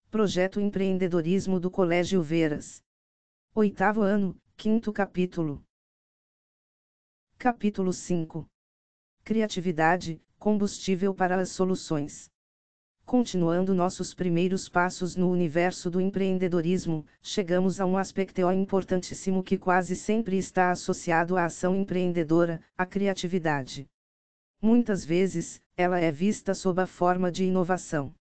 Projeto Empreendedorismo do Colégio Veras. 8º ano, 5º capítulo. Capítulo 5. Criatividade, combustível para as soluções. Continuando nossos primeiros passos no universo do empreendedorismo, chegamos a um aspecto importantíssimo que quase sempre está associado à ação empreendedora, a criatividade. Muitas vezes, ela é vista sob a forma de inovação.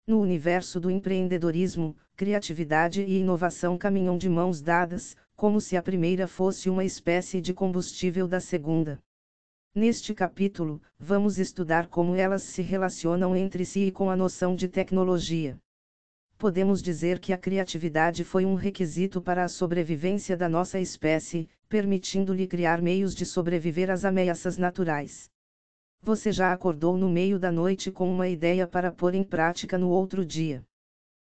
No universo do empreendedorismo, criatividade e inovação caminham de mãos dadas, como se a primeira fosse uma espécie de combustível da segunda. Neste capítulo, vamos estudar como elas se relacionam entre si e com a noção de tecnologia. Podemos dizer que a criatividade foi um requisito para a sobrevivência da nossa espécie, permitindo-lhe criar meios de sobreviver às ameaças naturais. Você já acordou no meio da noite com uma ideia para pôr em prática no outro dia?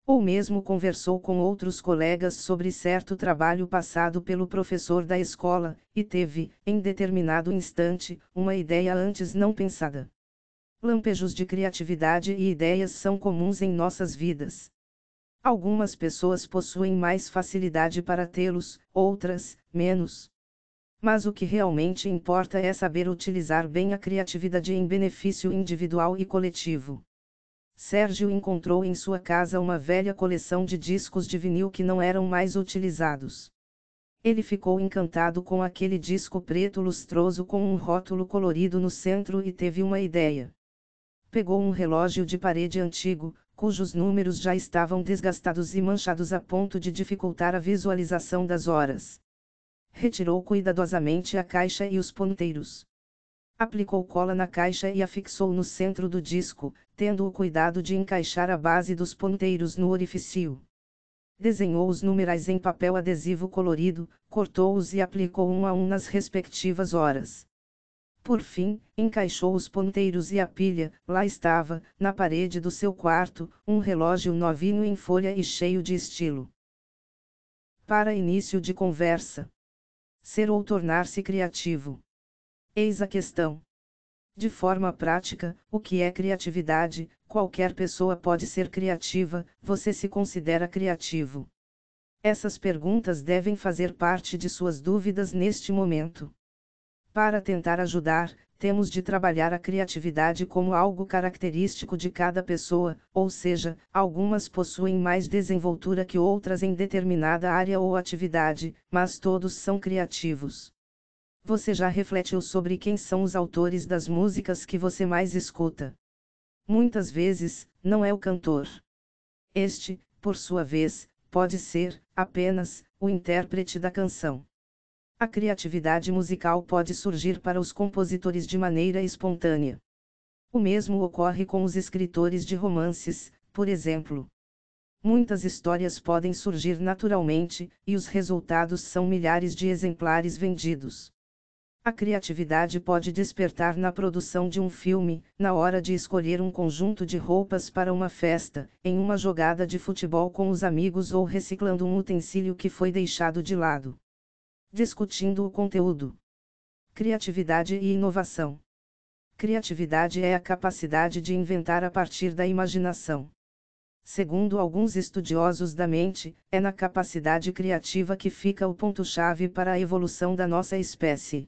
Ou mesmo conversou com outros colegas sobre certo trabalho passado pelo professor da escola, e teve, em determinado instante, uma ideia antes não pensada. Lampejos de criatividade e ideias são comuns em nossas vidas. Algumas pessoas possuem mais facilidade para tê-los, outras, menos. Mas o que realmente importa é saber utilizar bem a criatividade em benefício individual e coletivo. Sérgio encontrou em sua casa uma velha coleção de discos de vinil que não eram mais utilizados. Ele ficou encantado com aquele disco preto lustroso com um rótulo colorido no centro e teve uma ideia. Pegou um relógio de parede antigo, cujos números já estavam desgastados e manchados a ponto de dificultar a visualização das horas. Retirou cuidadosamente a caixa e os ponteiros. Aplicou cola na caixa e a fixou no centro do disco, tendo o cuidado de encaixar a base dos ponteiros no orifício. Desenhou os numerais em papel adesivo colorido, cortou-os e aplicou um a um nas respectivas horas. Por fim, encaixou os ponteiros e a pilha. Lá estava, na parede do seu quarto, um relógio novinho em folha e cheio de estilo. Para início de conversa. Ser ou tornar-se criativo. Eis a questão. De forma prática, o que é criatividade? Qualquer pessoa pode ser criativa. Você se considera criativo? Essas perguntas devem fazer parte de suas dúvidas neste momento. Para tentar ajudar, temos de trabalhar a criatividade como algo característico de cada pessoa, ou seja, algumas possuem mais desenvoltura que outras em determinada área ou atividade, mas todos são criativos. Você já refletiu sobre quem são os autores das músicas que você mais escuta? Muitas vezes, não é o cantor. Este, por sua vez, pode ser, apenas, o intérprete da canção. A criatividade musical pode surgir para os compositores de maneira espontânea. O mesmo ocorre com os escritores de romances, por exemplo. Muitas histórias podem surgir naturalmente, e os resultados são milhares de exemplares vendidos. A criatividade pode despertar na produção de um filme, na hora de escolher um conjunto de roupas para uma festa, em uma jogada de futebol com os amigos ou reciclando um utensílio que foi deixado de lado. Discutindo o conteúdo. Criatividade e inovação. Criatividade é a capacidade de inventar a partir da imaginação. Segundo alguns estudiosos da mente, é na capacidade criativa que fica o ponto-chave para a evolução da nossa espécie.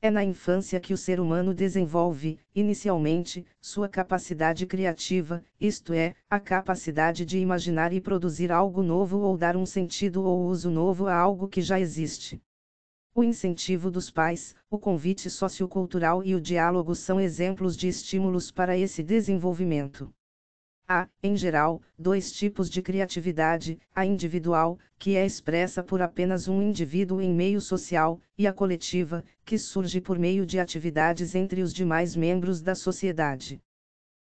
É na infância que o ser humano desenvolve, inicialmente, sua capacidade criativa, isto é, a capacidade de imaginar e produzir algo novo ou dar um sentido ou uso novo a algo que já existe. O incentivo dos pais, o convite sociocultural e o diálogo são exemplos de estímulos para esse desenvolvimento. Há, em geral, dois tipos de criatividade: a individual, que é expressa por apenas um indivíduo em meio social, e a coletiva, que surge por meio de atividades entre os demais membros da sociedade.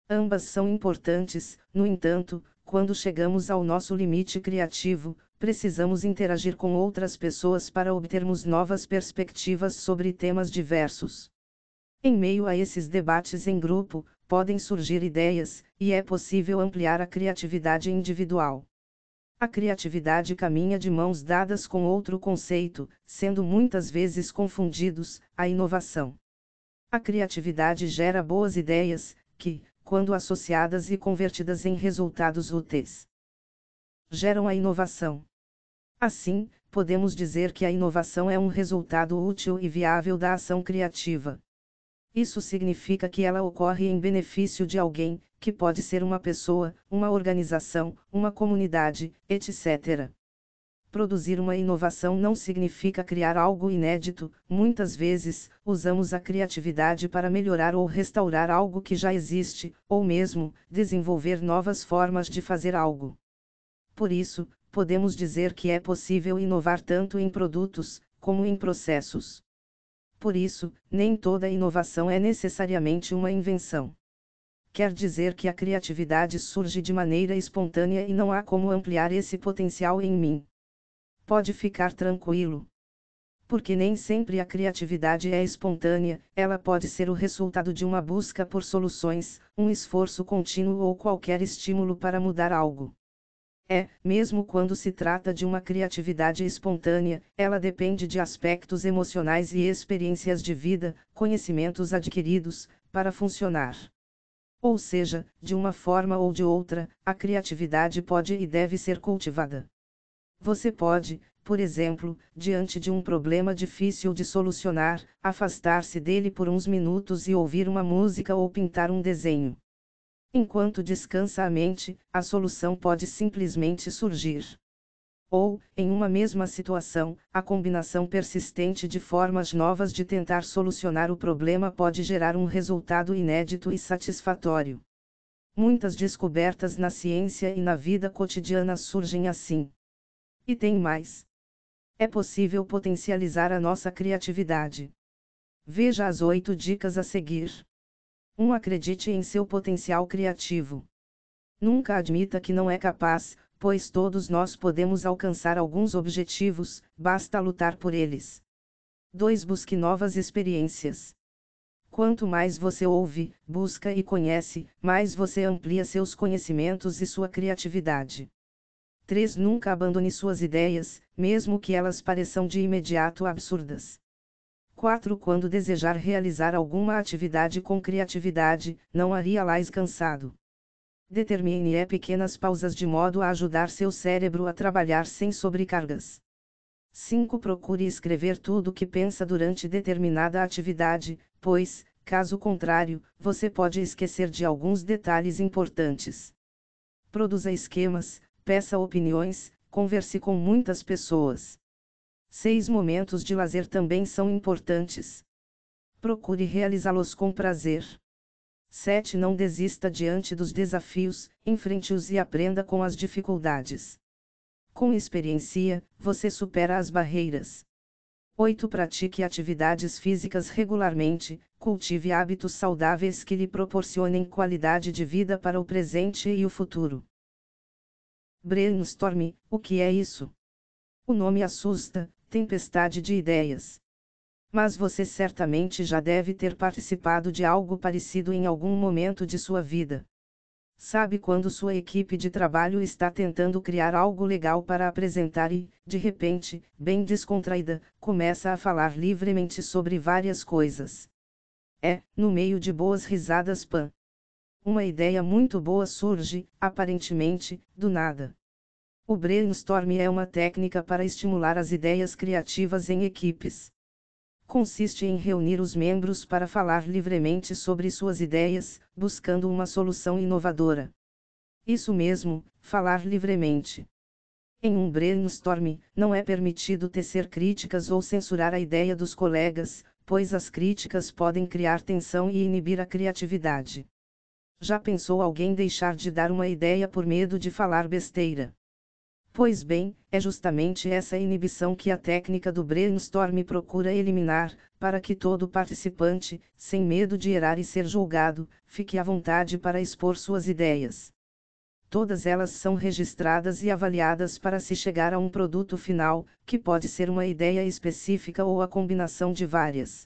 Ambas são importantes, no entanto, quando chegamos ao nosso limite criativo, precisamos interagir com outras pessoas para obtermos novas perspectivas sobre temas diversos. Em meio a esses debates em grupo, podem surgir ideias, e é possível ampliar a criatividade individual. A criatividade caminha de mãos dadas com outro conceito, sendo muitas vezes confundidos, a inovação. A criatividade gera boas ideias, que, quando associadas e convertidas em resultados úteis, geram a inovação. Assim, podemos dizer que a inovação é um resultado útil e viável da ação criativa. Isso significa que ela ocorre em benefício de alguém, que pode ser uma pessoa, uma organização, uma comunidade, etc. Produzir uma inovação não significa criar algo inédito, muitas vezes, usamos a criatividade para melhorar ou restaurar algo que já existe, ou mesmo, desenvolver novas formas de fazer algo. Por isso, podemos dizer que é possível inovar tanto em produtos, como em processos. Por isso, nem toda inovação é necessariamente uma invenção. Quer dizer que a criatividade surge de maneira espontânea e não há como ampliar esse potencial em mim. Pode ficar tranquilo. Porque nem sempre a criatividade é espontânea, ela pode ser o resultado de uma busca por soluções, um esforço contínuo ou qualquer estímulo para mudar algo. Mesmo quando se trata de uma criatividade espontânea, ela depende de aspectos emocionais e experiências de vida, conhecimentos adquiridos, para funcionar. Ou seja, de uma forma ou de outra, a criatividade pode e deve ser cultivada. Você pode, por exemplo, diante de um problema difícil de solucionar, afastar-se dele por uns minutos e ouvir uma música ou pintar um desenho. Enquanto descansa a mente, a solução pode simplesmente surgir. Ou, em uma mesma situação, a combinação persistente de formas novas de tentar solucionar o problema pode gerar um resultado inédito e satisfatório. Muitas descobertas na ciência e na vida cotidiana surgem assim. E tem mais. É possível potencializar a nossa criatividade. Veja as 8 dicas a seguir. 1. Acredite em seu potencial criativo. Nunca admita que não é capaz, pois todos nós podemos alcançar alguns objetivos, basta lutar por eles. 2. Busque novas experiências. Quanto mais você ouve, busca e conhece, mais você amplia seus conhecimentos e sua criatividade. 3. Nunca abandone suas ideias, mesmo que elas pareçam de imediato absurdas. 4. Quando desejar realizar alguma atividade com criatividade, não a realize cansado. Determine pequenas pausas de modo a ajudar seu cérebro a trabalhar sem sobrecargas. 5. Procure escrever tudo o que pensa durante determinada atividade, pois, caso contrário, você pode esquecer de alguns detalhes importantes. Produza esquemas, peça opiniões, converse com muitas pessoas. 6. Momentos de lazer também são importantes. Procure realizá-los com prazer. 7. Não desista diante dos desafios, enfrente-os e aprenda com as dificuldades. Com experiência, você supera as barreiras. 8. Pratique atividades físicas regularmente, cultive hábitos saudáveis que lhe proporcionem qualidade de vida para o presente e o futuro. Brainstorm, o que é isso? O nome assusta, tempestade de ideias. Mas você certamente já deve ter participado de algo parecido em algum momento de sua vida. Sabe quando sua equipe de trabalho está tentando criar algo legal para apresentar e, de repente, bem descontraída, começa a falar livremente sobre várias coisas. No meio de boas risadas uma ideia muito boa surge, aparentemente, do nada. O brainstorm é uma técnica para estimular as ideias criativas em equipes. Consiste em reunir os membros para falar livremente sobre suas ideias, buscando uma solução inovadora. Isso mesmo, falar livremente. Em um brainstorm, não é permitido tecer críticas ou censurar a ideia dos colegas, pois as críticas podem criar tensão e inibir a criatividade. Já pensou alguém deixar de dar uma ideia por medo de falar besteira? Pois bem, é justamente essa inibição que a técnica do brainstorm procura eliminar, para que todo participante, sem medo de errar e ser julgado, fique à vontade para expor suas ideias. Todas elas são registradas e avaliadas para se chegar a um produto final, que pode ser uma ideia específica ou a combinação de várias.